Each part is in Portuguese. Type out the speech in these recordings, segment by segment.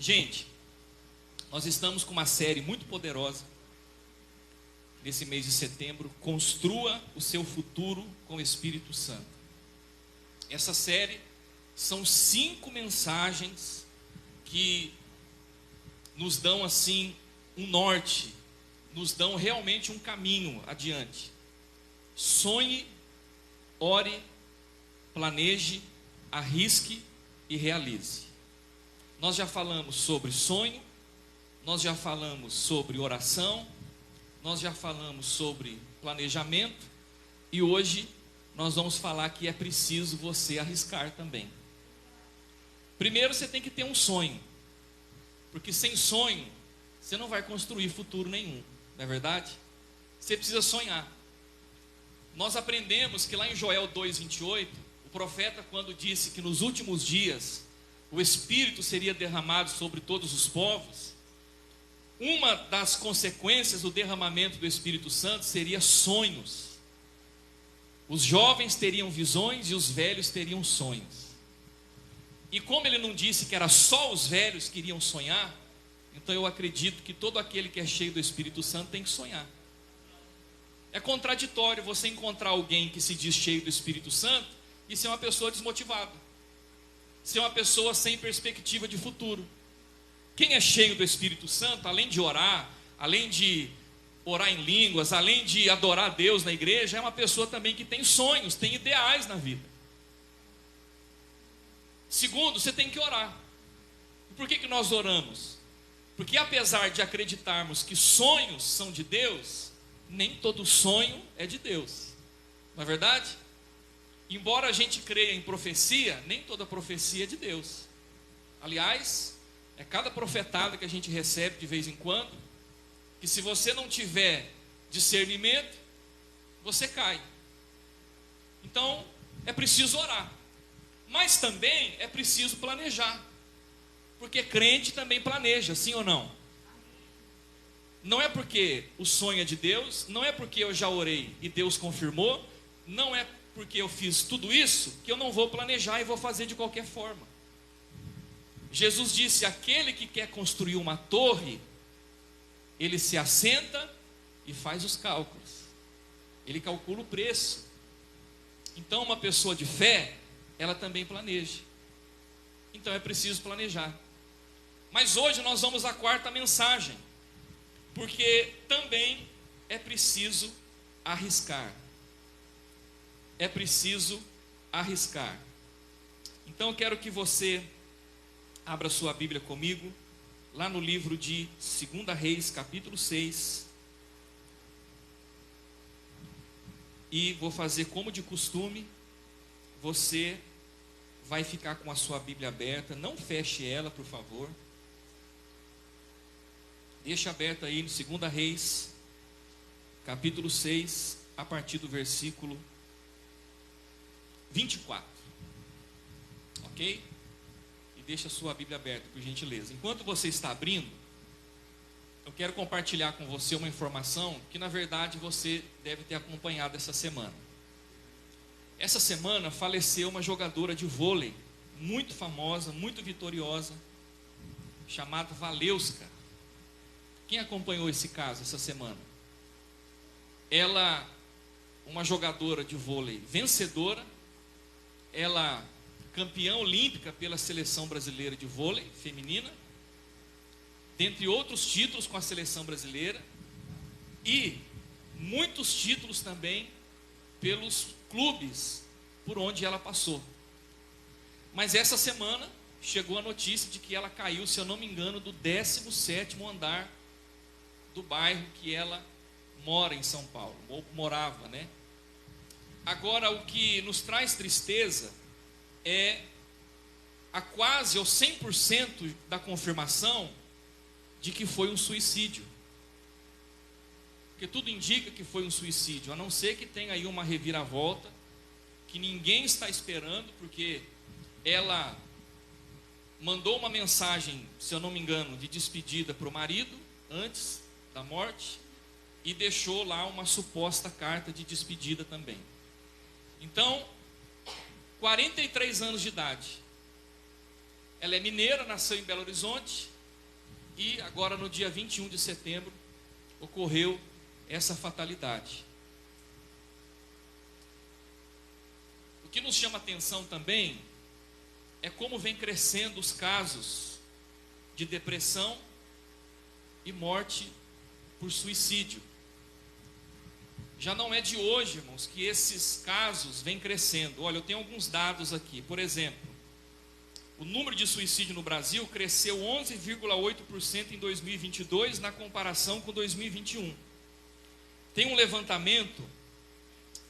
Gente, nós estamos com uma série muito poderosa nesse mês de setembro. Construa o seu futuro com o Espírito Santo. Essa série são 5 mensagens que nos dão assim um norte, nos dão realmente um caminho adiante. Sonhe, ore, planeje, arrisque e realize. Nós já falamos sobre sonho, nós já falamos sobre oração, nós já falamos sobre planejamento e hoje nós vamos falar que é preciso você arriscar também. Primeiro você tem que ter um sonho, porque sem sonho você não vai construir futuro nenhum, não é verdade? Você precisa sonhar. Nós aprendemos que lá em Joel 2:28, o profeta, quando disse que nos últimos dias o Espírito seria derramado sobre todos os povos, uma das consequências do derramamento do Espírito Santo seria sonhos. Os jovens teriam visões e os velhos teriam sonhos. E como ele não disse que era só os velhos que iriam sonhar, então eu acredito que todo aquele que é cheio do Espírito Santo tem que sonhar. É contraditório você encontrar alguém que se diz cheio do Espírito Santo e ser uma pessoa desmotivada, ser uma pessoa sem perspectiva de futuro. Quem é cheio do Espírito Santo, além de orar, além de orar em línguas, além de adorar a Deus na igreja, é uma pessoa também que tem sonhos, tem ideais na vida. Segundo, você tem que orar. E por que nós oramos? Porque apesar de acreditarmos que sonhos são de Deus, nem todo sonho é de Deus, não é verdade? Embora a gente creia em profecia, nem toda profecia é de Deus. Aliás, é cada profetada que a gente recebe de vez em quando, que se você não tiver discernimento, você cai. Então, é preciso orar. Mas também é preciso planejar. Porque crente também planeja, sim ou não? Não é porque o sonho é de Deus, não é porque eu já orei e Deus confirmou, não é porque eu fiz tudo isso que eu não vou planejar e vou fazer de qualquer forma. Jesus disse: aquele que quer construir uma torre, ele se assenta e faz os cálculos, ele calcula o preço. Então uma pessoa de fé, ela também planeja. Então é preciso planejar. Mas hoje nós vamos à 4ª mensagem, porque também é preciso arriscar. É preciso arriscar. Então eu quero que você abra sua Bíblia comigo, lá no livro de 2 Reis, capítulo 6. E vou fazer como de costume, você vai ficar com a sua Bíblia aberta, não feche ela, por favor. Deixa aberta aí no 2 Reis, capítulo 6, a partir do versículo 24. Ok? E deixa a sua Bíblia aberta, por gentileza. Enquanto você está abrindo, eu quero compartilhar com você uma informação que na verdade você deve ter acompanhado essa semana. Essa semana faleceu uma jogadora de vôlei muito famosa, muito vitoriosa, chamada Valeuska. Quem acompanhou esse caso essa semana? Ela, uma jogadora de vôlei vencedora, ela campeã olímpica pela seleção brasileira de vôlei feminina, dentre outros títulos com a seleção brasileira, e muitos títulos também pelos clubes por onde ela passou. Mas essa semana chegou a notícia de que ela caiu, se eu não me engano, do 17º andar do bairro que ela mora em São Paulo, ou morava, né? Agora, o que nos traz tristeza é a quase ou 100% da confirmação de que foi um suicídio. Porque tudo indica que foi um suicídio, a não ser que tenha aí uma reviravolta que ninguém está esperando, porque ela mandou uma mensagem, se eu não me engano, de despedida para o marido antes da morte e deixou lá uma suposta carta de despedida também. Então, 43 anos de idade. Ela é mineira, nasceu em Belo Horizonte, E agora no dia 21 de setembro ocorreu essa fatalidade. O que nos chama atenção também é como vem crescendo os casos de depressão e morte por suicídio. Já não é de hoje, irmãos, que esses casos vêm crescendo. Olha, eu tenho alguns dados aqui. Por exemplo, o número de suicídio no Brasil cresceu 11,8% em 2022 na comparação com 2021. Tem um levantamento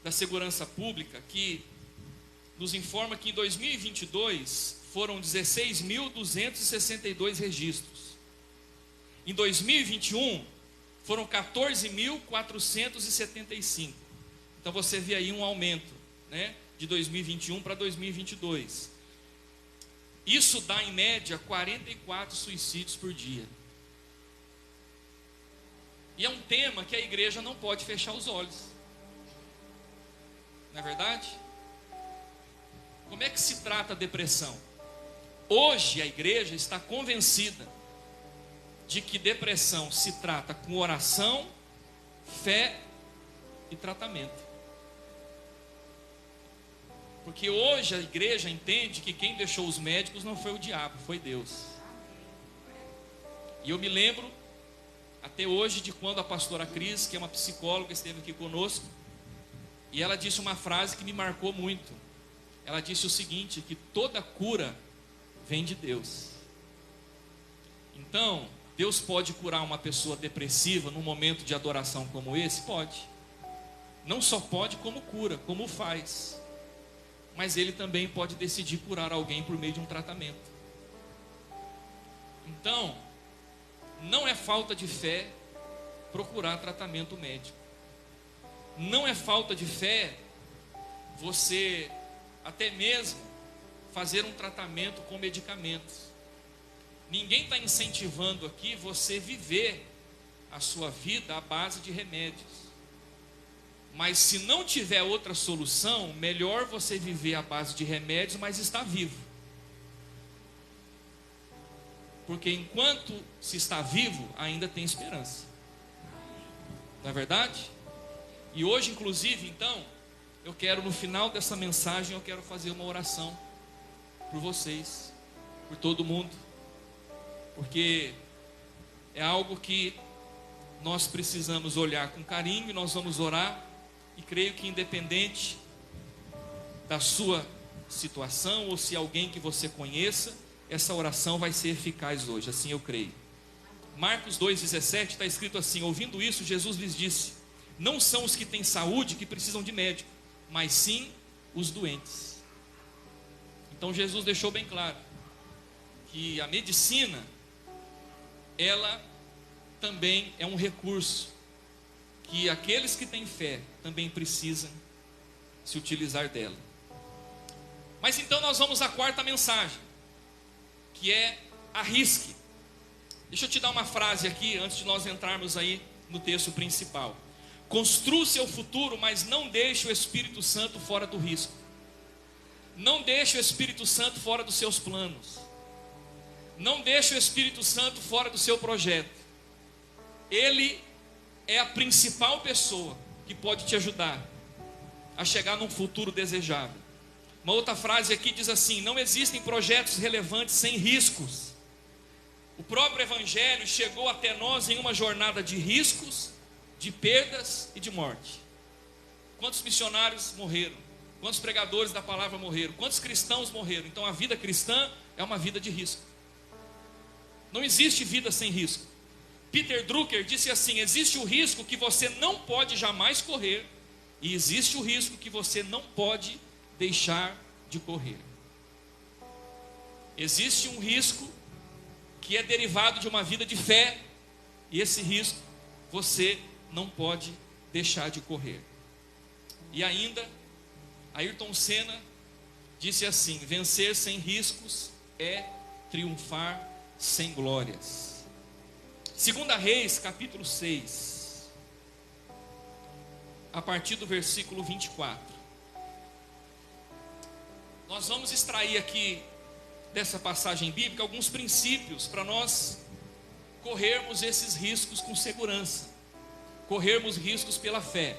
da Segurança Pública que nos informa que em 2022 foram 16.262 registros. Em 2021 foram 14.475. Então você vê aí um aumento, né, de 2021 para 2022. Isso dá em média 44 suicídios por dia. E é um tema que a igreja não pode fechar os olhos. Não é verdade? Como é que se trata a depressão? Hoje a igreja está convencida de que depressão se trata com oração, fé e tratamento. Porque hoje a igreja entende que quem deixou os médicos não foi o diabo, foi Deus. E eu me lembro até hoje de quando a pastora Cris, que é uma psicóloga, esteve aqui conosco, e ela disse uma frase que me marcou muito. Ela disse o seguinte, que toda cura vem de Deus. Então, Deus pode curar uma pessoa depressiva num momento de adoração como esse? Pode. Não só pode, como cura, como faz. Mas Ele também pode decidir curar alguém por meio de um tratamento. Então, não é falta de fé procurar tratamento médico. Não é falta de fé você até mesmo fazer um tratamento com medicamentos. Ninguém está incentivando aqui você viver a sua vida à base de remédios. Mas se não tiver outra solução, melhor você viver à base de remédios, mas estar vivo. Porque enquanto se está vivo, ainda tem esperança. Não é verdade? E hoje, inclusive, então, eu quero, no final dessa mensagem, eu quero fazer uma oração por vocês, por todo mundo. Porque é algo que nós precisamos olhar com carinho, e nós vamos orar, e creio que independente da sua situação, ou se alguém que você conheça, essa oração vai ser eficaz hoje, assim eu creio. Marcos 2,17 está escrito assim: ouvindo isso, Jesus lhes disse: não são os que têm saúde que precisam de médico, mas sim os doentes. Então Jesus deixou bem claro que a medicina, ela também é um recurso que aqueles que têm fé também precisam se utilizar dela. Mas então nós vamos à quarta mensagem, que é arrisque. Deixa eu te dar uma frase aqui antes de nós entrarmos aí no texto principal. Construa o seu futuro, mas não deixe o Espírito Santo fora do risco. Não deixe o Espírito Santo fora dos seus planos. Não deixe o Espírito Santo fora do seu projeto. Ele é a principal pessoa que pode te ajudar a chegar num futuro desejado. Uma outra frase aqui diz assim: não existem projetos relevantes sem riscos. O próprio Evangelho chegou até nós em uma jornada de riscos, de perdas e de morte. Quantos missionários morreram? Quantos pregadores da palavra morreram? Quantos cristãos morreram? Então a vida cristã é uma vida de risco. Não existe vida sem risco. Peter Drucker disse assim: existe o risco que você não pode jamais correr, e existe o risco que você não pode deixar de correr. Existe um risco que é derivado de uma vida de fé, e esse risco você não pode deixar de correr. E ainda, Ayrton Senna disse assim: vencer sem riscos é triunfar sem glórias. 2 Reis, capítulo 6, a partir do versículo 24. Nós vamos extrair aqui dessa passagem bíblica alguns princípios para nós corrermos esses riscos com segurança, corrermos riscos pela fé.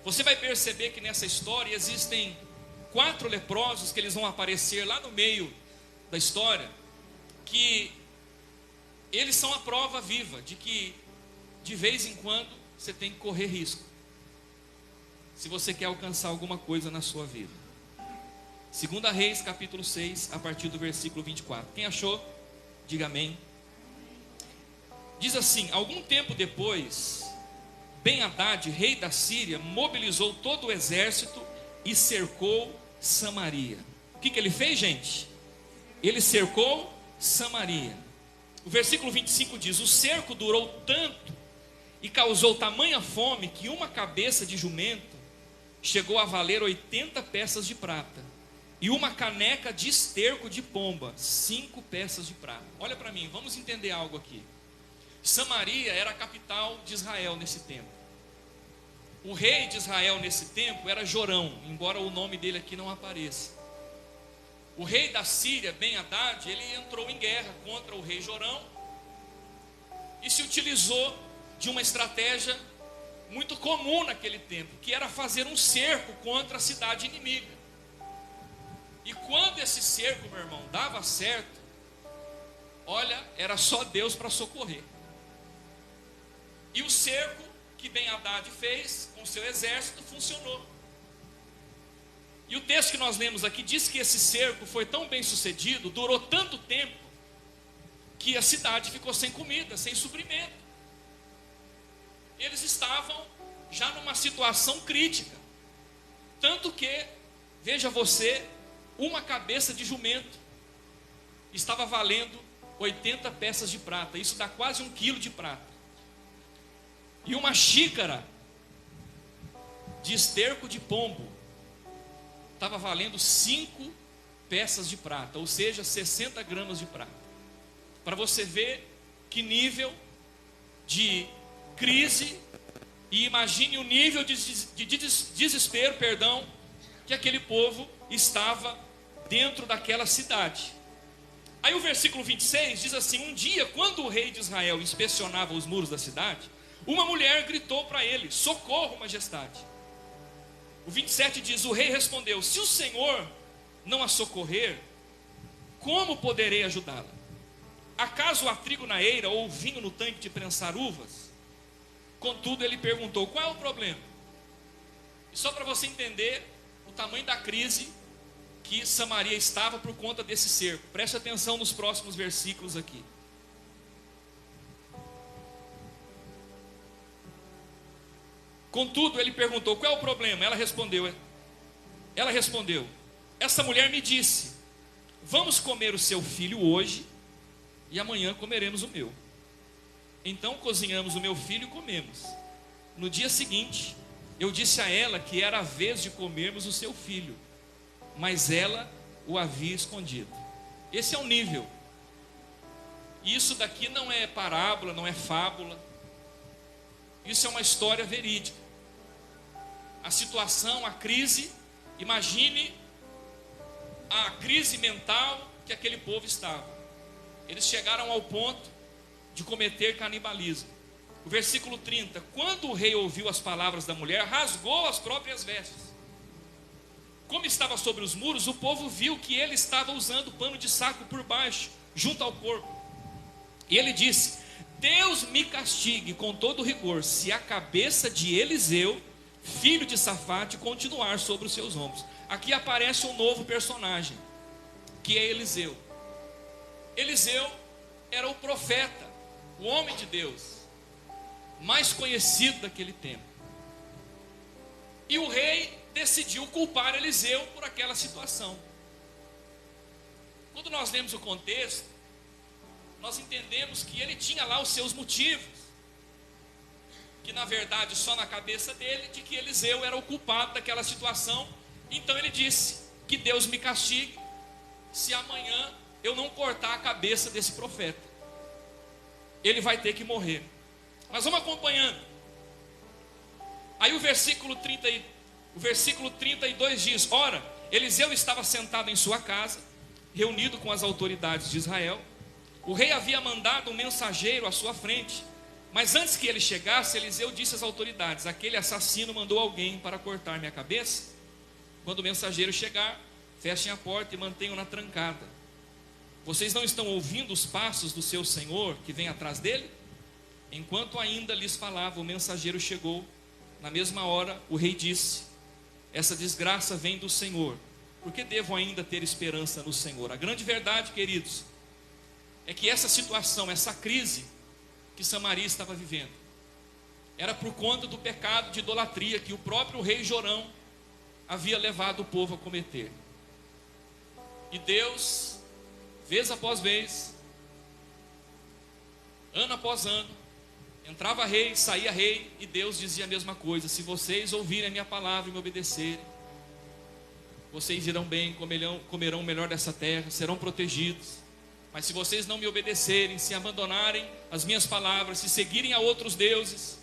Você vai perceber que nessa história existem 4 leprosos que eles vão aparecer lá no meio da história, que eles são a prova viva de que de vez em quando você tem que correr risco, se você quer alcançar alguma coisa na sua vida. 2 Reis capítulo 6, a partir do versículo 24. Quem achou? Diga amém. Diz assim: algum tempo depois, Ben-Hadad, rei da Síria, mobilizou todo o exército e cercou Samaria. O que ele fez, gente? Ele cercou Samaria. O versículo 25 diz: o cerco durou tanto e causou tamanha fome que uma cabeça de jumento chegou a valer 80 peças de prata, e uma caneca de esterco de pomba, 5 peças de prata. Olha para mim, vamos entender algo aqui. Samaria era a capital de Israel nesse tempo. O rei de Israel nesse tempo era Jorão, embora o nome dele aqui não apareça. O rei da Síria, Ben-Hadad, ele entrou em guerra contra o rei Jorão e se utilizou de uma estratégia muito comum naquele tempo, que era fazer um cerco contra a cidade inimiga. E quando esse cerco, meu irmão, dava certo, olha, era só Deus para socorrer. E o cerco que Ben-Hadad fez com seu exército funcionou. E o texto que nós lemos aqui diz que esse cerco foi tão bem sucedido, durou tanto tempo, que a cidade ficou sem comida, sem suprimento. Eles estavam já numa situação crítica. Tanto que, veja você, uma cabeça de jumento estava valendo 80 peças de prata. Isso dá quase 1 quilo de prata. E uma xícara de esterco de pombo estava valendo 5 peças de prata, ou seja, 60 gramas de prata. Para você ver que nível de crise, e imagine o nível de desespero, que aquele povo estava dentro daquela cidade. Aí o versículo 26 diz assim: um dia, quando o rei de Israel inspecionava os muros da cidade, uma mulher gritou para ele: socorro, majestade. O 27 diz: o rei respondeu: se o Senhor não a socorrer, como poderei ajudá-la? Acaso há trigo na eira ou vinho no tanque de prensar uvas? Contudo, ele perguntou: qual é o problema? E só para você entender o tamanho da crise que Samaria estava por conta desse cerco, preste atenção nos próximos versículos aqui. Contudo, ele perguntou: qual é o problema? Ela respondeu: essa mulher me disse: vamos comer o seu filho hoje e amanhã comeremos o meu. Então cozinhamos o meu filho e comemos. No dia seguinte, eu disse a ela que era a vez de comermos o seu filho, mas ela o havia escondido. Esse é o nível. Isso daqui não é parábola, não é fábula. Isso é uma história verídica. A situação, a crise, imagine a crise mental que aquele povo estava. Eles chegaram ao ponto de cometer canibalismo. O versículo 30: quando o rei ouviu as palavras da mulher, rasgou as próprias vestes. Como estava sobre os muros, o povo viu que ele estava usando pano de saco por baixo, junto ao corpo. E ele disse: Deus me castigue com todo rigor, se a cabeça de Eliseu, filho de Safate, continuar sobre os seus ombros. Aqui aparece um novo personagem, que é Eliseu. Eliseu era o profeta, o homem de Deus mais conhecido daquele tempo. E o rei decidiu culpar Eliseu por aquela situação. Quando nós lemos o contexto, nós entendemos que ele tinha lá os seus motivos, que na verdade só na cabeça dele, de que Eliseu era o culpado daquela situação. Então ele disse: que Deus me castigue se amanhã eu não cortar a cabeça desse profeta. Ele vai ter que morrer. Mas vamos acompanhando. Aí o versículo 32 diz: ora, Eliseu estava sentado em sua casa, reunido com as autoridades de Israel, O rei havia mandado um mensageiro à sua frente, mas antes que ele chegasse, Eliseu disse às autoridades: aquele assassino mandou alguém para cortar minha cabeça. Quando o mensageiro chegar, fechem a porta e mantenham-na trancada. Vocês não estão ouvindo os passos do seu senhor que vem atrás dele? Enquanto ainda lhes falava, o mensageiro chegou. Na mesma hora, o rei disse: essa desgraça vem do Senhor. Por que devo ainda ter esperança no Senhor? A grande verdade, queridos, é que essa situação, essa crise que Samaria estava vivendo, era por conta do pecado de idolatria que o próprio rei Jorão havia levado o povo a cometer. E Deus, vez após vez, ano após ano, entrava rei, saía rei, e Deus dizia a mesma coisa: se vocês ouvirem a minha palavra e me obedecerem, vocês irão bem, comerão o melhor dessa terra, serão protegidos. Mas se vocês não me obedecerem, se abandonarem as minhas palavras, se seguirem a outros deuses,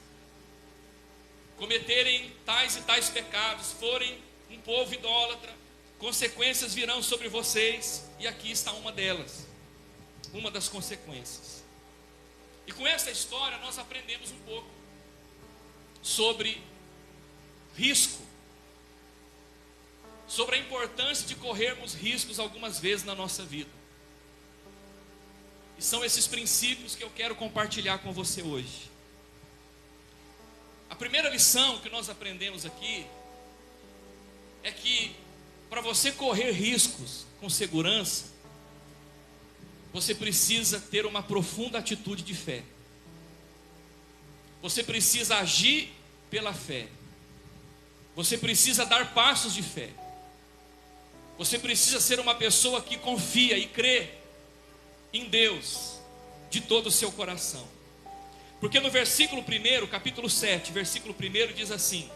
cometerem tais e tais pecados, forem um povo idólatra, consequências virão sobre vocês. E aqui está uma delas, uma das consequências. E com essa história nós aprendemos um pouco sobre risco, sobre a importância de corrermos riscos algumas vezes na nossa vida. E são esses princípios que eu quero compartilhar com você hoje. A primeira lição que nós aprendemos aqui é que para você correr riscos com segurança, você precisa ter uma profunda atitude de fé. Você precisa agir pela fé. Você precisa dar passos de fé. Você precisa ser uma pessoa que confia e crê em Deus de todo o seu coração. Porque no versículo 1, capítulo 7, versículo 1 diz assim: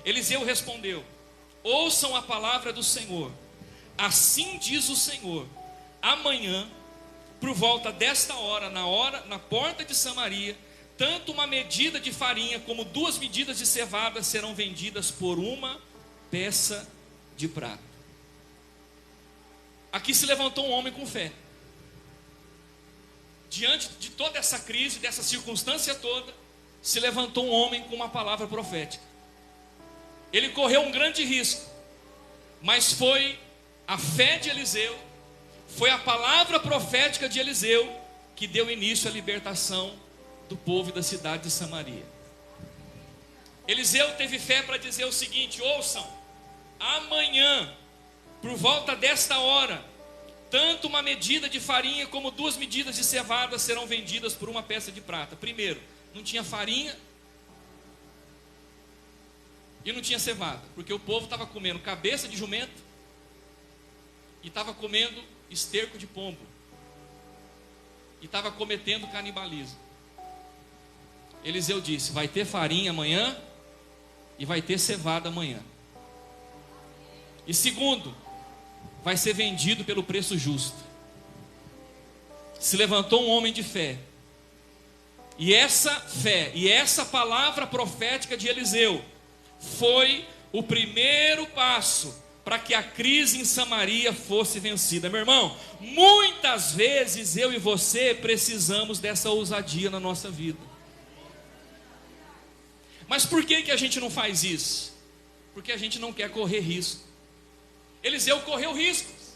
Eliseu respondeu: ouçam a palavra do Senhor. Assim diz o Senhor: amanhã, por volta desta hora, na porta de Samaria, tanto uma medida de farinha como 2 medidas de cevada serão vendidas por uma peça de prata. Aqui se levantou um homem com fé. Diante de toda essa crise, dessa circunstância toda, se levantou um homem com uma palavra profética. Ele correu um grande risco, mas foi a fé de Eliseu, foi a palavra profética de Eliseu que deu início à libertação do povo e da cidade de Samaria. Eliseu teve fé para dizer o seguinte: ouçam, amanhã, por volta desta hora, tanto uma medida de farinha como 2 medidas de cevada serão vendidas por uma peça de prata. Primeiro, não tinha farinha e não tinha cevada, porque o povo estava comendo cabeça de jumento e estava comendo esterco de pombo e estava cometendo canibalismo. Eliseu disse: vai ter farinha amanhã e vai ter cevada amanhã. E segundo, vai ser vendido pelo preço justo. Se levantou um homem de fé, e essa fé e essa palavra profética de Eliseu foi o primeiro passo para que a crise em Samaria fosse vencida. Meu irmão, muitas vezes eu e você precisamos dessa ousadia na nossa vida. Mas por que a gente não faz isso? Porque a gente não quer correr risco. Eliseu correu riscos.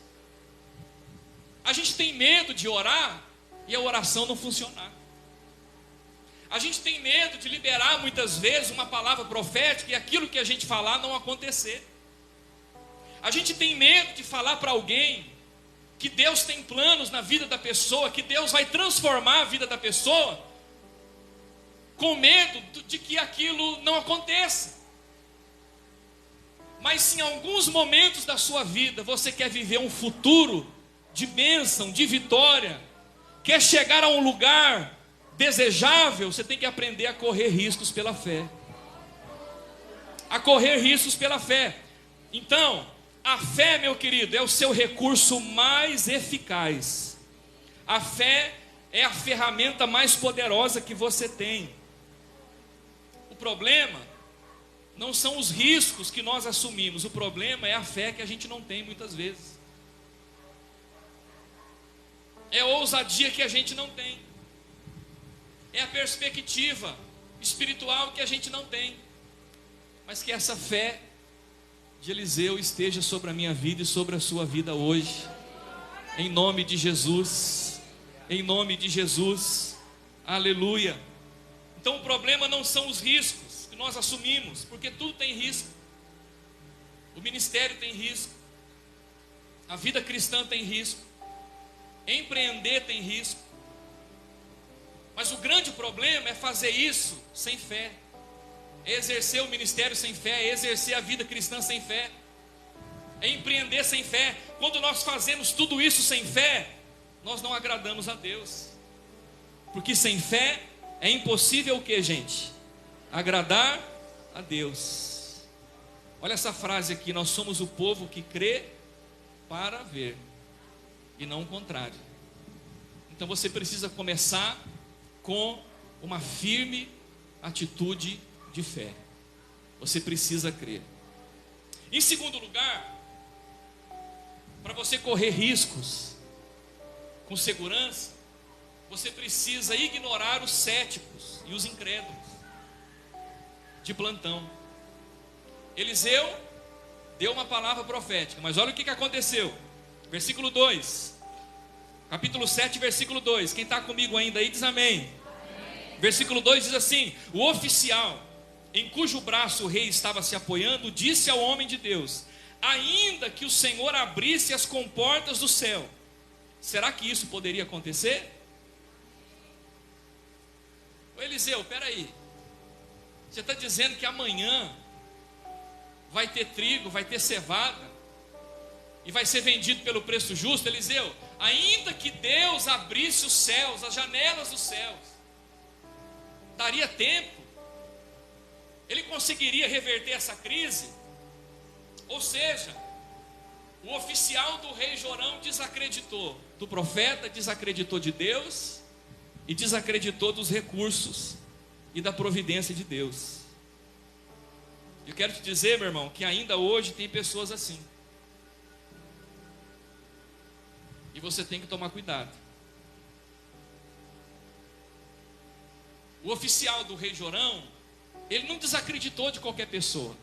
A gente tem medo de orar e a oração não funcionar. A gente tem medo de liberar muitas vezes uma palavra profética e aquilo que a gente falar não acontecer. A gente tem medo de falar para alguém que Deus tem planos na vida da pessoa, que Deus vai transformar a vida da pessoa, com medo de que aquilo não aconteça. Mas se em alguns momentos da sua vida você quer viver um futuro de bênção, de vitória, quer chegar a um lugar desejável, você tem que aprender a correr riscos pela fé. A correr riscos pela fé. Então, a fé, meu querido, é o seu recurso mais eficaz. A fé é a ferramenta mais poderosa que você tem. O problema não são os riscos que nós assumimos, o problema é a fé que a gente não tem muitas vezes. é a ousadia que a gente não tem, é a perspectiva espiritual que a gente não tem, mas que essa fé de Eliseu esteja sobre a minha vida e sobre a sua vida hoje, em nome de Jesus, em nome de Jesus, aleluia. Então o problema não são os riscos que nós assumimos, porque tudo tem risco, o ministério tem risco, a vida cristã tem risco, empreender tem risco, mas o grande problema é fazer isso sem fé, é exercer o ministério sem fé, é exercer a vida cristã sem fé, é empreender sem fé. Quando nós fazemos tudo isso sem fé, nós não agradamos a Deus, porque sem fé é impossível o que, gente? Agradar a Deus. Olha essa frase aqui: nós somos o povo que crê para ver, e não o contrário. Então você precisa começar com uma firme atitude de fé. Você precisa crer. Em segundo lugar, para você correr riscos com segurança, você precisa ignorar os céticos e os incrédulos de plantão. Eliseu deu uma palavra profética, mas olha o que aconteceu. Versículo 2, capítulo 7, versículo 2. Quem está comigo ainda aí diz amém. Amém. Versículo 2 diz assim: o oficial em cujo braço o rei estava se apoiando disse ao homem de Deus: ainda que o Senhor abrisse as comportas do céu, será que isso poderia acontecer? Ô Eliseu, peraí, você está dizendo que amanhã vai ter trigo, vai ter cevada, e vai ser vendido pelo preço justo? Eliseu, ainda que Deus abrisse os céus, as janelas dos céus, daria tempo? Ele conseguiria reverter essa crise? Ou seja, o oficial do rei Jorão desacreditou do profeta, desacreditou de Deus e desacreditou dos recursos e da providência de Deus. Eu quero te dizer, meu irmão, que ainda hoje tem pessoas assim, e você tem que tomar cuidado. O oficial do rei Jorão, ele não desacreditou de qualquer pessoa.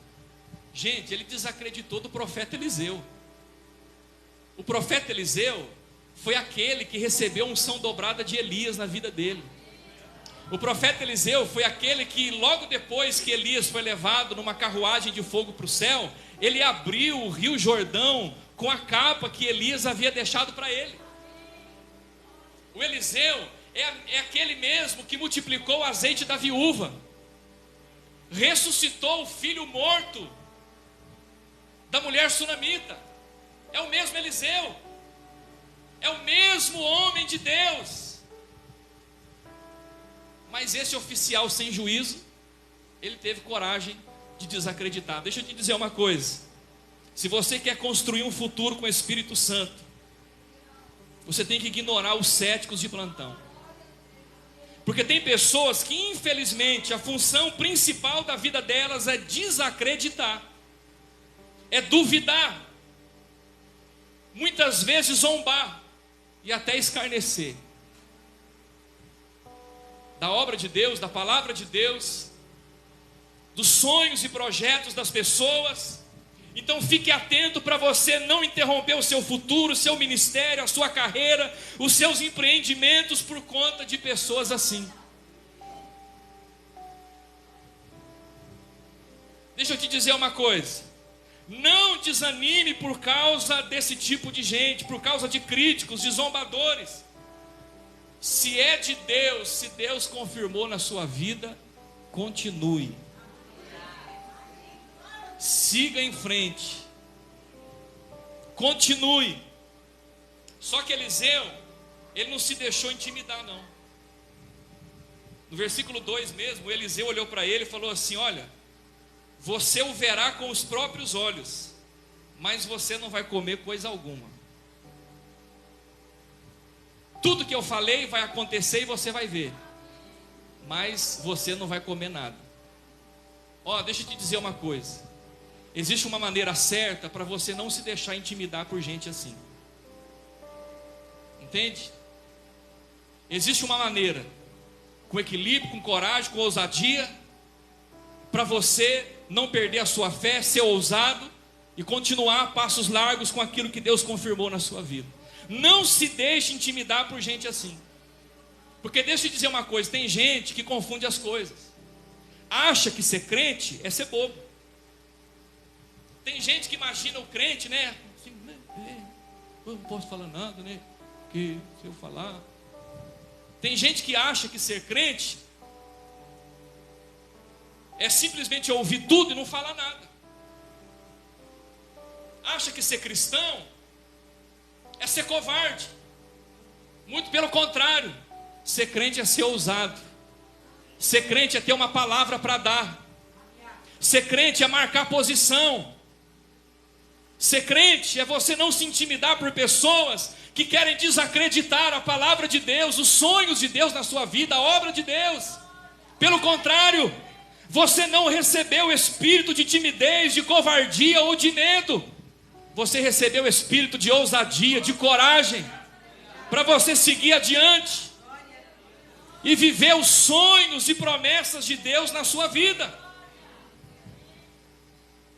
Gente, ele desacreditou do profeta Eliseu. O profeta Eliseu foi aquele que recebeu unção dobrada de Elias na vida dele. O profeta Eliseu foi aquele que logo depois que Elias foi levado numa carruagem de fogo para o céu, ele abriu o rio Jordão com a capa que Elias havia deixado para ele. O Eliseu é aquele mesmo que multiplicou o azeite da viúva, ressuscitou o filho morto da mulher sunamita. É o mesmo Eliseu, é o mesmo homem de Deus. Mas esse oficial sem juízo, ele teve coragem de desacreditar. Deixa eu te dizer uma coisa: se você quer construir um futuro com o Espírito Santo, você tem que ignorar os céticos de plantão. Porque tem pessoas que, infelizmente, a função principal da vida delas é desacreditar, é duvidar, muitas vezes zombar e até escarnecer da obra de Deus, da palavra de Deus, dos sonhos e projetos das pessoas. Então fique atento para você não interromper o seu futuro, o seu ministério, a sua carreira, os seus empreendimentos por conta de pessoas assim. Deixa eu te dizer uma coisa: não desanime por causa desse tipo de gente, por causa de críticos, de zombadores. Se é de Deus, se Deus confirmou na sua vida, continue. Siga em frente, continue. Só que Eliseu, ele não se deixou intimidar não. No versículo 2 mesmo, Eliseu olhou para ele e falou assim: olha, você o verá com os próprios olhos, mas você não vai comer coisa alguma. Tudo que eu falei vai acontecer e você vai ver, mas você não vai comer nada. Ó, deixa eu te dizer uma coisa: existe uma maneira certa para você não se deixar intimidar por gente assim. Entende? Existe uma maneira, com equilíbrio, com coragem, com ousadia, para você não perder a sua fé, ser ousado e continuar a passos largos com aquilo que Deus confirmou na sua vida. Não se deixe intimidar por gente assim. Porque deixa eu te dizer uma coisa, tem gente que confunde as coisas. Acha que ser crente é ser bobo. Tem gente que imagina o crente, né? Assim, eu não posso falar nada, né? Porque se eu falar... Tem gente que acha que ser crente é simplesmente ouvir tudo e não falar nada. Acha que ser cristão é ser covarde. Muito pelo contrário. Ser crente é ser ousado. Ser crente é ter uma palavra para dar. Ser crente é marcar posição. Ser crente é você não se intimidar por pessoas que querem desacreditar a palavra de Deus, os sonhos de Deus na sua vida, a obra de Deus. Pelo contrário, você não recebeu o espírito de timidez, de covardia ou de medo. Você recebeu o espírito de ousadia, de coragem, para você seguir adiante e viver os sonhos e promessas de Deus na sua vida.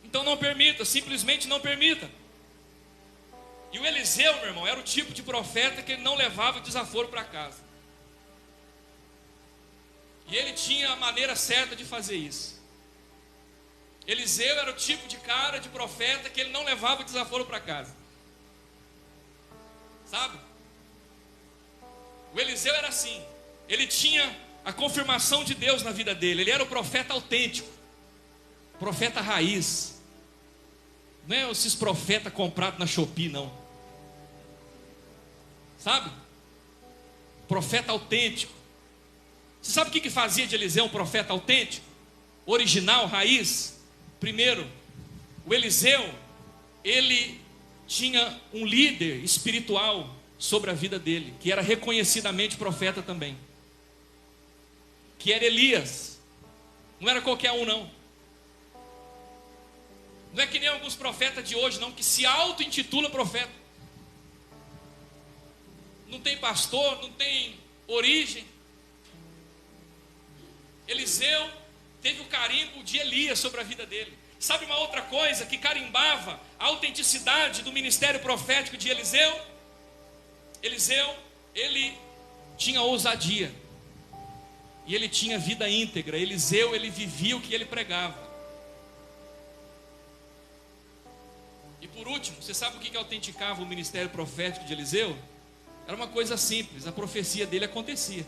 Então não permita, simplesmente não permita. E o Eliseu, meu irmão, era o tipo de profeta que ele não levava desaforo para casa. E ele tinha a maneira certa de fazer isso. Eliseu era o tipo de cara, de profeta, que ele não levava desaforo para casa. Sabe? O Eliseu era assim. Ele tinha a confirmação de Deus na vida dele. Ele era o profeta autêntico. Profeta raiz. Não é esses profetas comprados na Shopee, não. Sabe? Profeta autêntico. Você sabe o que fazia de Eliseu um profeta autêntico? Original, raiz? Primeiro, o Eliseu, ele tinha um líder espiritual sobre a vida dele, que era reconhecidamente profeta também, que era Elias. Não era qualquer um, não. Não é que nem alguns profetas de hoje, não, que se auto-intitula profeta. Não tem pastor, não tem origem. Eliseu teve o carimbo de Elias sobre a vida dele. Sabe uma outra coisa que carimbava a autenticidade do ministério profético de Eliseu? Eliseu, ele tinha ousadia. E ele tinha vida íntegra. Eliseu, ele vivia o que ele pregava. E por último, você sabe o que autenticava o ministério profético de Eliseu? Era uma coisa simples, a profecia dele acontecia.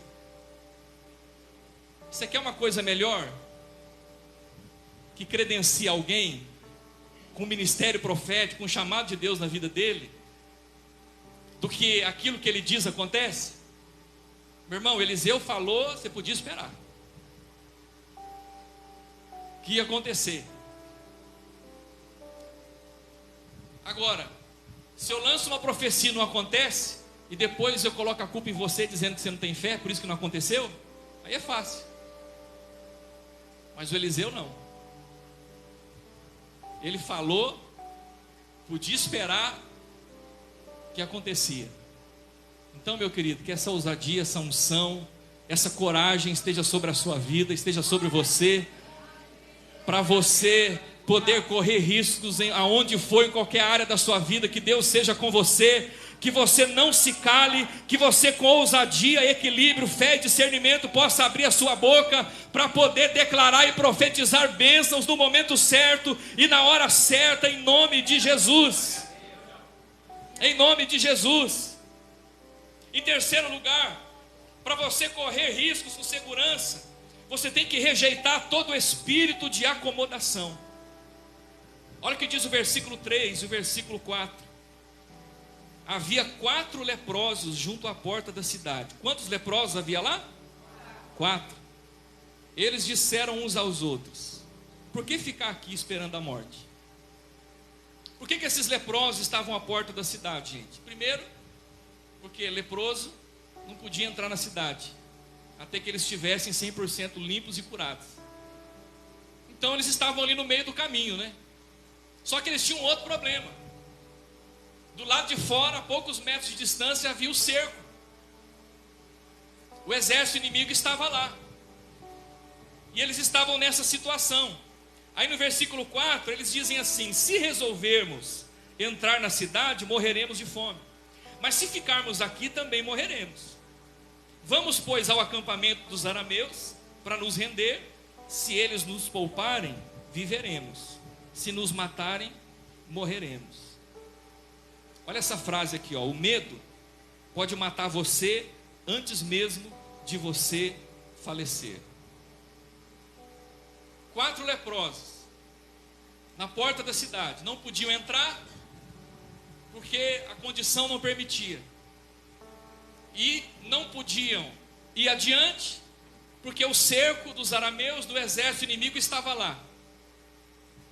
Você quer uma coisa melhor? Que credencia alguém com o ministério profético, com o chamado de Deus na vida dele, do que aquilo que ele diz acontece? Meu irmão, Eliseu falou, você podia esperar que ia acontecer. Agora, se eu lanço uma profecia e não acontece, e depois eu coloco a culpa em você dizendo que você não tem fé, por isso que não aconteceu, aí é fácil. Mas o Eliseu não. Ele falou, podia esperar, que acontecia. Então, meu querido, que essa ousadia, essa unção, essa coragem esteja sobre a sua vida, esteja sobre você, para você poder correr riscos aonde for, em qualquer área da sua vida, que Deus seja com você, que você não se cale, que você com ousadia, equilíbrio, fé e discernimento possa abrir a sua boca para poder declarar e profetizar bênçãos no momento certo e na hora certa, em nome de Jesus. Em nome de Jesus. Em terceiro lugar, para você correr riscos com segurança, você tem que rejeitar todo espírito de acomodação. Olha o que diz o versículo 3 e o versículo 4. Havia 4 leprosos junto à porta da cidade. Quantos leprosos havia lá? 4. Eles disseram uns aos outros: por que ficar aqui esperando a morte? Por que esses leprosos estavam à porta da cidade, gente? Primeiro, porque leproso não podia entrar na cidade até que eles estivessem 100% limpos e curados. Então eles estavam ali no meio do caminho, né? Só que eles tinham outro problema. Do lado de fora, a poucos metros de distância, havia o cerco. O exército inimigo estava lá. E eles estavam nessa situação. Aí no versículo 4, eles dizem assim: se resolvermos entrar na cidade, morreremos de fome. Mas se ficarmos aqui, também morreremos. Vamos, pois, ao acampamento dos arameus, para nos render. Se eles nos pouparem, viveremos. Se nos matarem, morreremos. Olha essa frase aqui, ó. O medo pode matar você antes mesmo de você falecer. 4 leprosos na porta da cidade, não podiam entrar porque a condição não permitia, e não podiam ir adiante porque o cerco dos arameus, do exército inimigo, estava lá.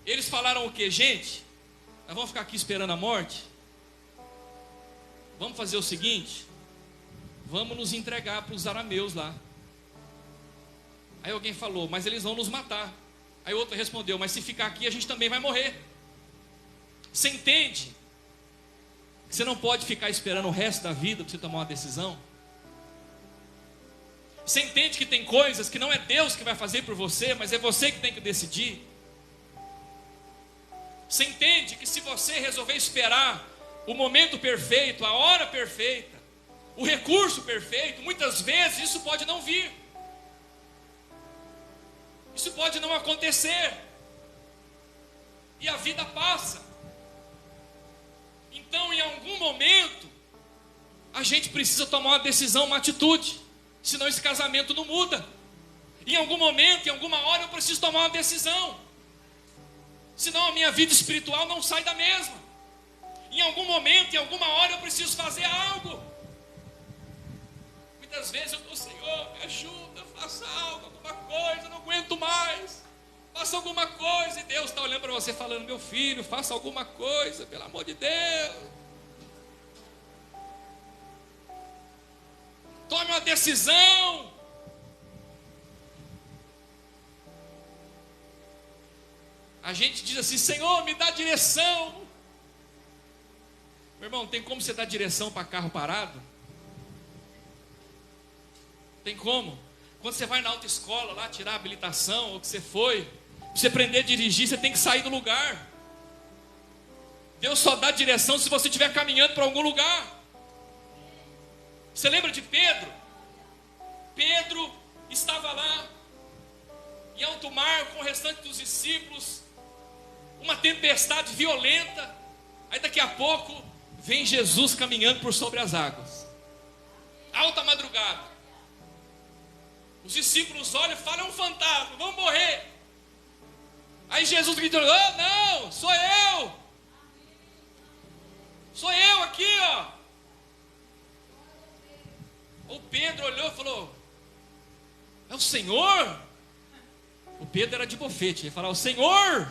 Eles falaram o que? Gente, nós vamos ficar aqui esperando a morte? Vamos fazer o seguinte: vamos nos entregar para os arameus lá. Aí alguém falou: mas eles vão nos matar. Aí outro respondeu: mas se ficar aqui a gente também vai morrer. Você entende que você não pode ficar esperando o resto da vida para você tomar uma decisão? Você entende que tem coisas que não é Deus que vai fazer por você, mas é você que tem que decidir? Você entende que se você resolver esperar o momento perfeito, a hora perfeita, o recurso perfeito, muitas vezes isso pode não vir. Isso pode não acontecer. E a vida passa. Então, em algum momento, a gente precisa tomar uma decisão, uma atitude. Senão esse casamento não muda. Em algum momento, em alguma hora, eu preciso tomar uma decisão. Senão a minha vida espiritual não sai da mesma. Em algum momento, em alguma hora, eu preciso fazer algo. Muitas vezes eu estou: Senhor, me ajuda, faça algo, alguma coisa, não aguento mais. Faça alguma coisa. E Deus está olhando para você falando: meu filho, faça alguma coisa, pelo amor de Deus. Tome uma decisão. A gente diz assim: Senhor, me dá direção. Meu irmão, tem como você dar direção para carro parado? Tem como? Quando você vai na autoescola lá tirar a habilitação, ou que você foi, pra você aprender a dirigir, você tem que sair do lugar. Deus só dá direção se você estiver caminhando para algum lugar. Você lembra de Pedro? Pedro estava lá em alto mar com o restante dos discípulos, uma tempestade violenta. Aí daqui a pouco vem Jesus caminhando por sobre as águas, alta madrugada. Os discípulos olham e falam: é um fantasma, vamos morrer. Aí Jesus grita: oh, não, sou eu. Sou eu aqui, ó. O Pedro olhou e falou: é o Senhor? O Pedro era de bofete, ele ia falar: o Senhor?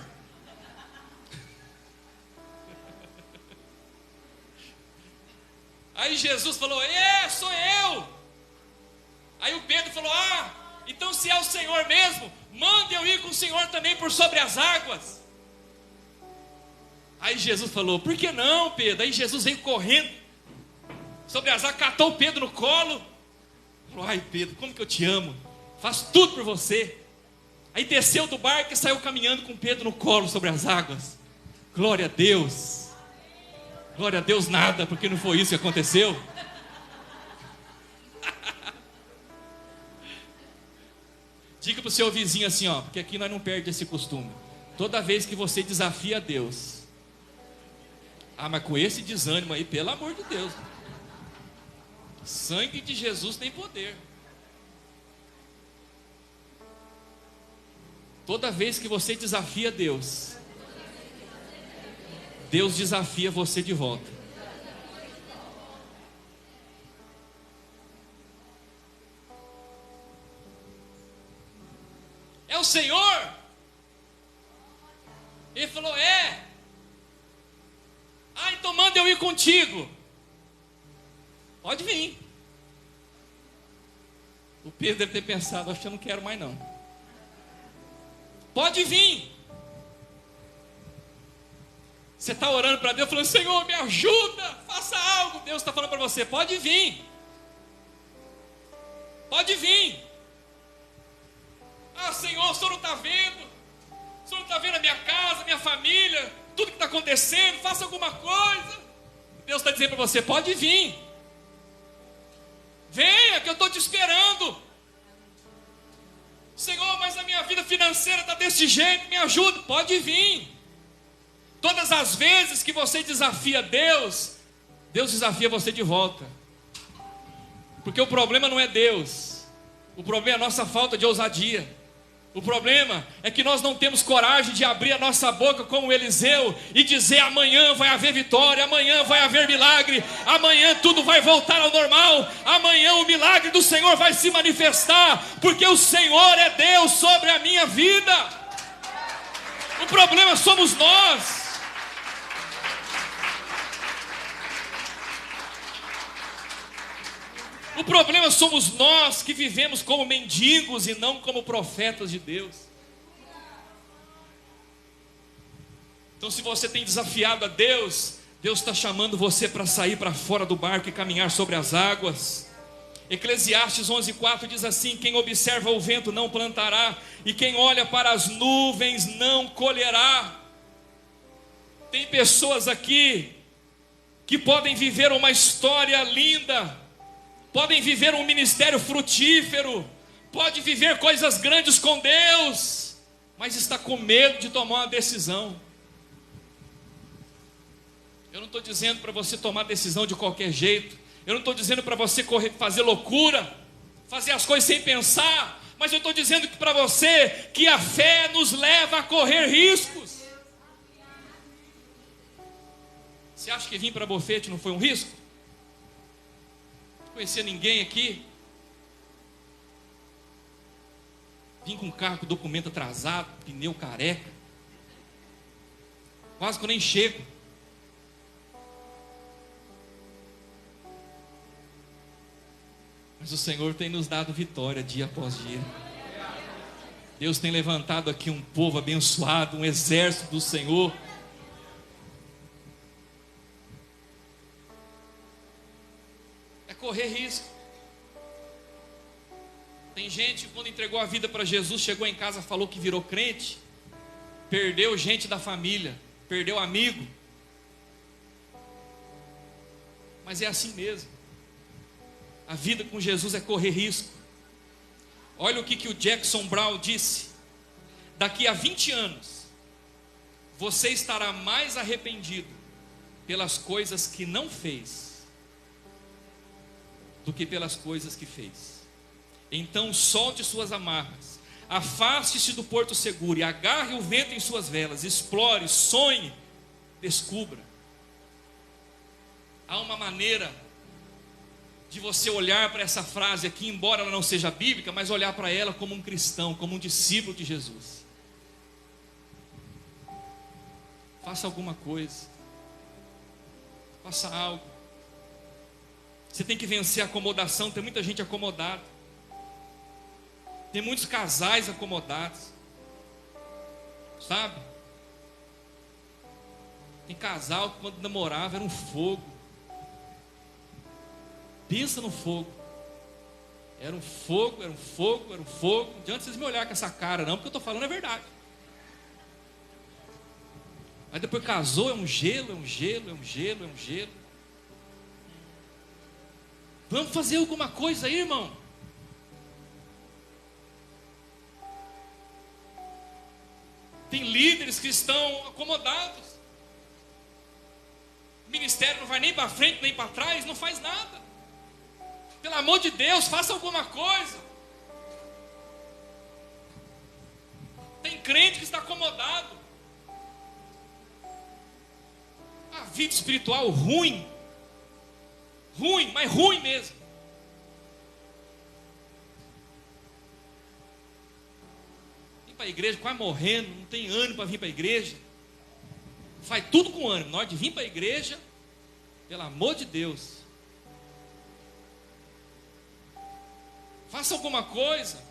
Aí Jesus falou: sou eu. Aí o Pedro falou: então se é o Senhor mesmo, manda eu ir com o Senhor também por sobre as águas. Aí Jesus falou: por que não, Pedro? Aí Jesus veio correndo sobre as águas, catou o Pedro no colo, falou: ai, Pedro, como que eu te amo, faço tudo por você. Aí desceu do barco e saiu caminhando com Pedro no colo sobre as águas. Glória a Deus. Glória a Deus nada, porque não foi isso que aconteceu. Diga para o seu vizinho assim, ó, porque aqui nós não perdemos esse costume. Toda vez que você desafia Deus: mas com esse desânimo aí, pelo amor de Deus, sangue de Jesus tem poder. Toda vez que você desafia Deus, Deus desafia você de volta. É o Senhor? Ele falou: então manda eu ir contigo. Pode vir. O Pedro deve ter pensado: acho que eu não quero mais não. Pode vir. Você está orando para Deus, falando: Senhor, me ajuda, faça algo. Deus está falando para você: pode vir. Pode vir. Ah, Senhor, o Senhor não está vendo? O Senhor não está vendo a minha casa, a minha família, tudo que está acontecendo? Faça alguma coisa. Deus está dizendo para você, pode vir. Venha, que eu estou te esperando. Senhor, mas a minha vida financeira está desse jeito, me ajuda. Pode vir. Todas as vezes que você desafia Deus, Deus desafia você de volta. Porque o problema não é Deus, o problema é a nossa falta de ousadia. O problema é que nós não temos coragem de abrir a nossa boca como Eliseu e dizer: amanhã vai haver vitória, amanhã vai haver milagre, amanhã tudo vai voltar ao normal, amanhã o milagre do Senhor vai se manifestar, porque o Senhor é Deus sobre a minha vida. O problema somos nós. O problema somos nós que vivemos como mendigos e não como profetas de Deus. Então, se você tem desafiado a Deus, Deus está chamando você para sair para fora do barco e caminhar sobre as águas. Eclesiastes 11:4 diz assim: quem observa o vento não plantará, e quem olha para as nuvens não colherá. Tem pessoas aqui que podem viver uma história linda, podem viver um ministério frutífero, pode viver coisas grandes com Deus, mas está com medo de tomar uma decisão. Eu não estou dizendo para você tomar decisão de qualquer jeito, eu não estou dizendo para você fazer loucura, fazer as coisas sem pensar, mas eu estou dizendo para você que a fé nos leva a correr riscos. Você acha que vir para Bofete não foi um risco? Não conhecia ninguém aqui. Vim com um carro com documento atrasado, pneu careca, quase que eu nem chego. Mas o Senhor tem nos dado vitória dia após dia. Deus tem levantado aqui um povo abençoado, um exército do Senhor. Correr risco. Tem gente, quando entregou a vida para Jesus, chegou em casa, falou que virou crente, perdeu gente da família, perdeu amigo. Mas é assim mesmo. A vida com Jesus é correr risco. Olha o que o Jackson Brown disse: daqui a 20 anos você estará mais arrependido pelas coisas que não fez do que pelas coisas que fez. Então solte suas amarras, afaste-se do porto seguro e agarre o vento em suas velas, explore, sonhe, descubra. Há uma maneira de você olhar para essa frase aqui, embora ela não seja bíblica, mas olhar para ela como um cristão, como um discípulo de Jesus. Faça alguma coisa, faça algo. Você tem que vencer a acomodação. Tem muita gente acomodada, tem muitos casais acomodados, sabe? Tem casal que quando namorava era um fogo. Pensa no fogo. Era um fogo, era um fogo, era um fogo. Não adianta vocês me olharem com essa cara não, porque eu estou falando a verdade. Aí depois casou, é um gelo, é um gelo, é um gelo, é um gelo. Vamos fazer alguma coisa aí, irmão. Tem líderes que estão acomodados. O ministério não vai nem para frente, nem para trás, não faz nada. Pelo amor de Deus, faça alguma coisa. Tem crente que está acomodado. A vida espiritual ruim. Ruim, mas ruim mesmo. Vim para a igreja quase morrendo, não tem ânimo para vir para a igreja. Faz tudo com ânimo. Na hora de vir para a igreja, pelo amor de Deus, faça alguma coisa.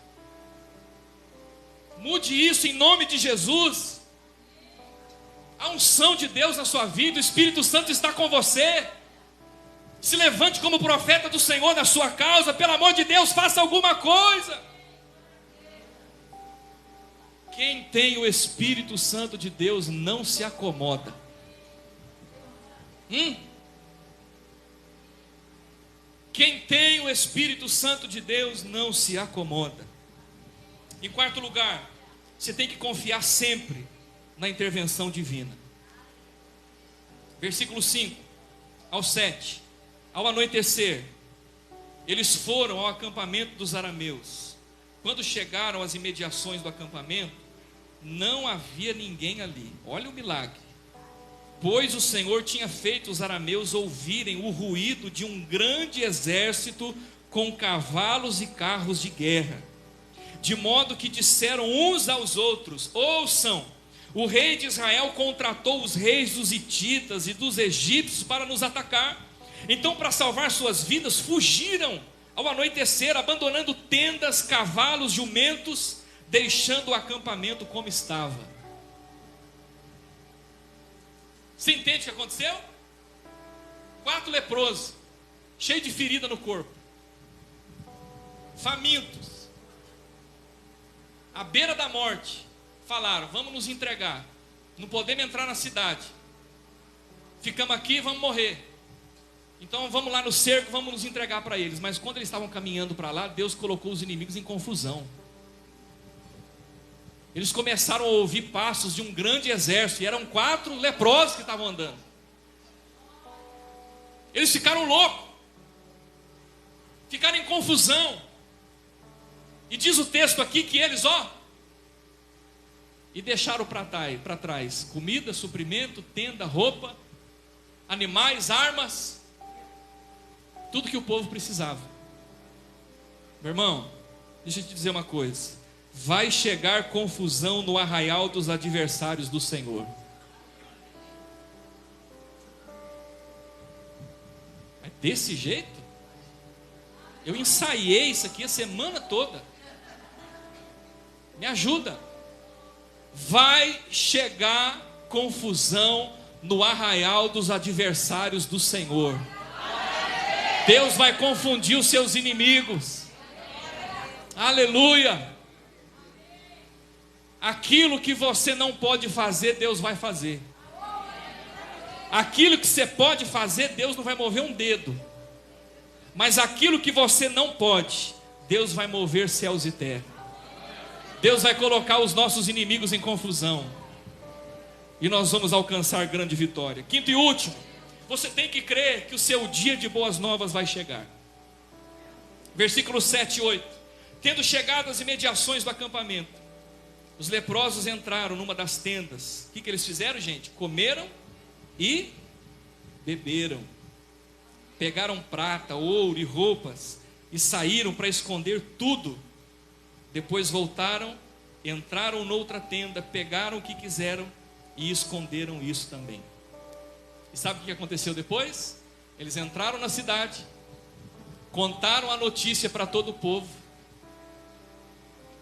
Mude isso em nome de Jesus. A unção de Deus na sua vida, o Espírito Santo está com você. Se levante como profeta do Senhor na sua causa. Pelo amor de Deus, faça alguma coisa. Quem tem o Espírito Santo de Deus não se acomoda. Quem tem o Espírito Santo de Deus não se acomoda. Em quarto lugar, você tem que confiar sempre na intervenção divina. Versículo 5 ao 7. Ao anoitecer, eles foram ao acampamento dos arameus. Quando chegaram às imediações do acampamento, não havia ninguém ali. Olha o milagre. Pois o Senhor tinha feito os arameus ouvirem o ruído de um grande exército com cavalos e carros de guerra. De modo que disseram uns aos outros: ouçam, o rei de Israel contratou os reis dos hititas e dos egípcios para nos atacar. Então, para salvar suas vidas, fugiram ao anoitecer, abandonando tendas, cavalos, jumentos, deixando o acampamento como estava. Você entende o que aconteceu? 4 leprosos, cheios de ferida no corpo, famintos, à beira da morte, falaram: vamos nos entregar, não podemos entrar na cidade, ficamos aqui e vamos morrer. Então vamos lá no cerco, vamos nos entregar para eles. Mas quando eles estavam caminhando para lá, Deus colocou os inimigos em confusão. Eles começaram a ouvir passos de um grande exército, e eram 4 leprosos que estavam andando. Eles ficaram loucos, ficaram em confusão. E diz o texto aqui que eles, e deixaram para trás comida, suprimento, tenda, roupa, animais, armas, tudo que o povo precisava. Meu irmão, deixa eu te dizer uma coisa: vai chegar confusão no arraial dos adversários do Senhor. É desse jeito? Eu ensaiei isso aqui a semana toda. Me ajuda. Vai chegar confusão no arraial dos adversários do Senhor. Deus vai confundir os seus inimigos. Aleluia. Aquilo que você não pode fazer, Deus vai fazer. Aquilo que você pode fazer, Deus não vai mover um dedo. Mas aquilo que você não pode, Deus vai mover céus e terra. Deus vai colocar os nossos inimigos em confusão, e nós vamos alcançar grande vitória. Quinto e último, você tem que crer que o seu dia de boas novas vai chegar. Versículos 7 e 8. Tendo chegado às imediações do acampamento, os leprosos entraram numa das tendas. O que eles fizeram, gente? Comeram e beberam. Pegaram prata, ouro e roupas e saíram para esconder tudo. Depois voltaram, entraram noutra tenda, pegaram o que quiseram e esconderam isso também. E sabe o que aconteceu depois? Eles entraram na cidade, contaram a notícia para todo o povo.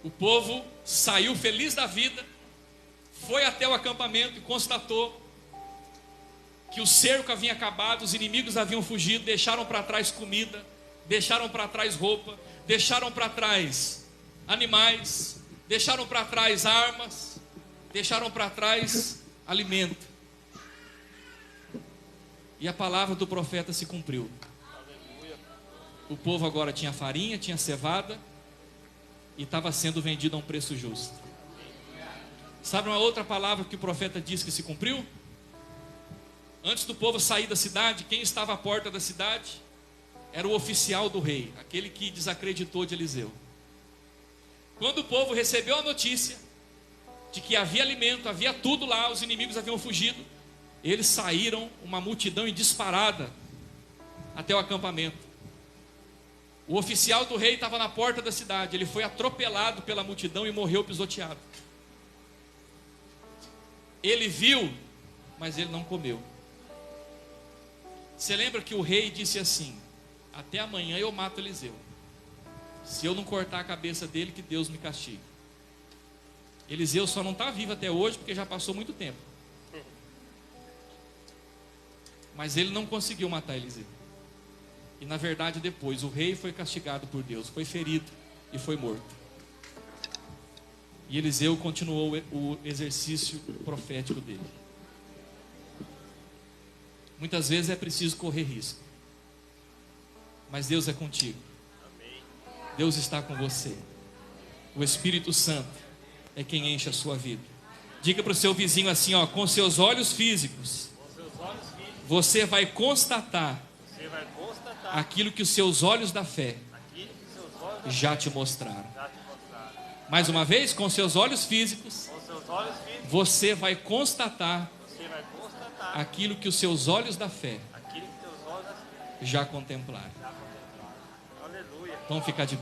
O povo saiu feliz da vida, foi até o acampamento e constatou que o cerco havia acabado, os inimigos haviam fugido, deixaram para trás comida, deixaram para trás roupa, deixaram para trás animais, deixaram para trás armas, deixaram para trás alimento. E a palavra do profeta se cumpriu. O povo agora tinha farinha, tinha cevada, e estava sendo vendido a um preço justo. Sabe uma outra palavra que o profeta disse que se cumpriu? Antes do povo sair da cidade, quem estava à porta da cidade era o oficial do rei, aquele que desacreditou de Eliseu. Quando o povo recebeu a notícia de que havia alimento, havia tudo lá, os inimigos haviam fugido, eles saíram, uma multidão em disparada, até o acampamento. O oficial do rei estava na porta da cidade, ele foi atropelado pela multidão e morreu pisoteado. Ele viu, mas ele não comeu. Você lembra que o rei disse assim: até amanhã eu mato Eliseu, se eu não cortar a cabeça dele, que Deus me castigue. Eliseu só não está vivo até hoje, porque já passou muito tempo. Mas ele não conseguiu matar Eliseu. E na verdade depois o rei foi castigado por Deus, foi ferido e foi morto. E Eliseu continuou o exercício profético dele. Muitas vezes é preciso correr risco, mas Deus é contigo. Deus está com você. O Espírito Santo é quem enche a sua vida. Diga para o seu vizinho assim, ó: com seus olhos físicos, você vai constatar aquilo que os seus olhos da fé já te mostraram. Mais uma vez, com seus olhos físicos, você vai constatar aquilo que os seus olhos da fé já contemplaram. Vamos ficar de